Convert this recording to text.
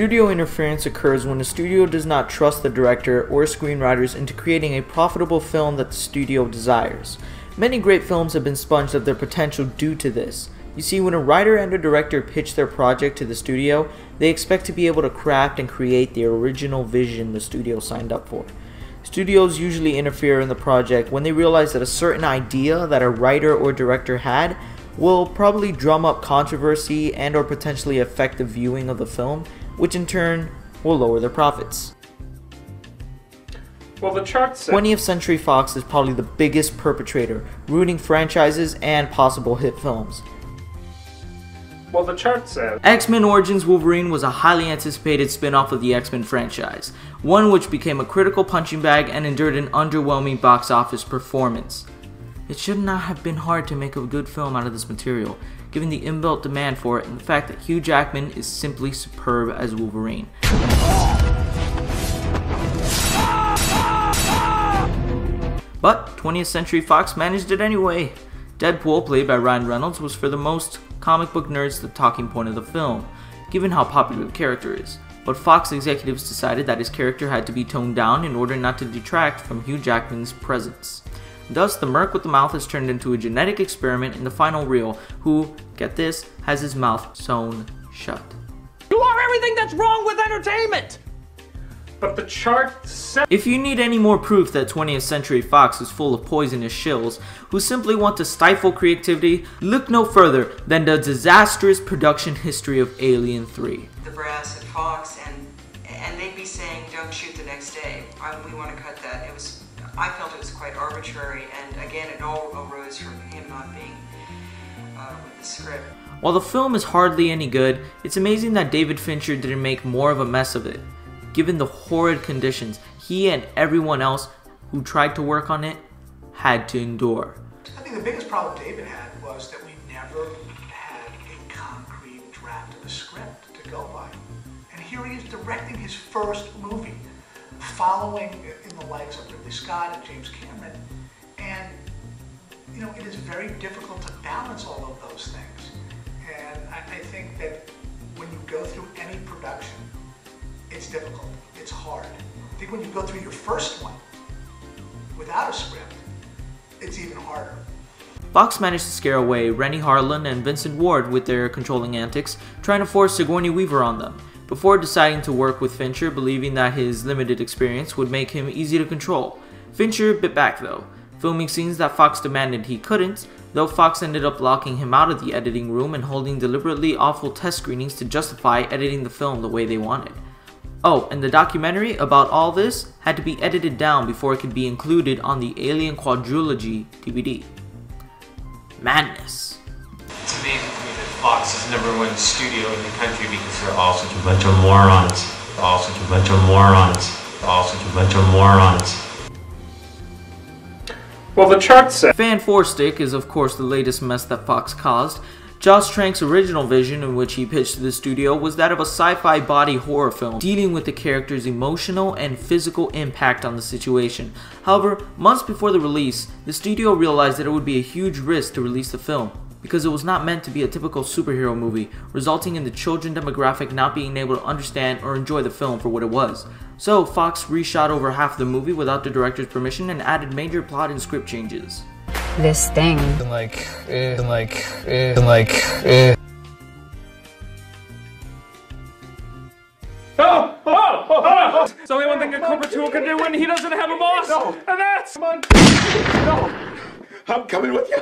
Studio interference occurs when a studio does not trust the director or screenwriters into creating a profitable film that the studio desires. Many great films have been sponged of their potential due to this. You see, when a writer and a director pitch their project to the studio, they expect to be able to craft and create the original vision the studio signed up for. Studios usually interfere in the project when they realize that a certain idea that a writer or director had will probably drum up controversy and or potentially affect the viewing of the film, which in turn will lower their profits. Well, the chart says 20th Century Fox is probably the biggest perpetrator, ruining franchises and possible hit films. Well, the chart says X-Men Origins Wolverine was a highly anticipated spin-off of the X-Men franchise, one which became a critical punching bag and endured an underwhelming box office performance. It should not have been hard to make a good film out of this material, given the inbuilt demand for it and the fact that Hugh Jackman is simply superb as Wolverine. But 20th Century Fox managed it anyway. Deadpool, played by Ryan Reynolds, was for the most comic book nerds the talking point of the film, given how popular the character is. But Fox executives decided that his character had to be toned down in order not to detract from Hugh Jackman's presence. Thus, the Merc with the mouth is turned into a genetic experiment in the final reel, who, get this, has his mouth sewn shut. You are everything that's wrong with entertainment! But the chart says If you need any more proof that 20th Century Fox is full of poisonous shills who simply want to stifle creativity, look no further than the disastrous production history of Alien 3. The brass at Fox, and they'd be saying, don't shoot the next day. We want to cut that. I felt it was quite arbitrary, and again, it all arose from him not being with the script. While the film is hardly any good, it's amazing that David Fincher didn't make more of a mess of it, given the horrid conditions he and everyone else who tried to work on it had to endure. I think the biggest problem David had was that we never had a concrete draft of a script to go by. And here he is directing his first movie, following in the likes of Ridley Scott and James Cameron. And, you know, it is very difficult to balance all of those things. And I think that when you go through any production, it's difficult, it's hard. I think when you go through your first one without a script, it's even harder. Fox managed to scare away Rennie Harlan and Vincent Ward with their controlling antics, trying to force Sigourney Weaver on them, before deciding to work with Fincher, believing that his limited experience would make him easy to control. Fincher bit back though, filming scenes that Fox demanded he couldn't, though Fox ended up locking him out of the editing room and holding deliberately awful test screenings to justify editing the film the way they wanted. Oh, and the documentary about all this had to be edited down before it could be included on the Alien Quadrilogy DVD. Madness. It's amazing to me that Fox is #1 studio in the country because they're all such a bunch of morons. All such a bunch of morons. All such a bunch of morons. well, the chart says Fan 4 Stick is of course the latest mess that Fox caused. Josh Trank's original vision, in which he pitched to the studio, was that of a sci-fi body horror film dealing with the character's emotional and physical impact on the situation. However, months before the release, the studio realized that it would be a huge risk to release the film, because it was not meant to be a typical superhero movie, resulting in the children demographic not being able to understand or enjoy the film for what it was. So Fox reshot over half the movie without the director's permission and added major plot and script changes. This thing. It's only one thing a corporate tool can do when he doesn't have a boss, and that's... No, I'm coming with you.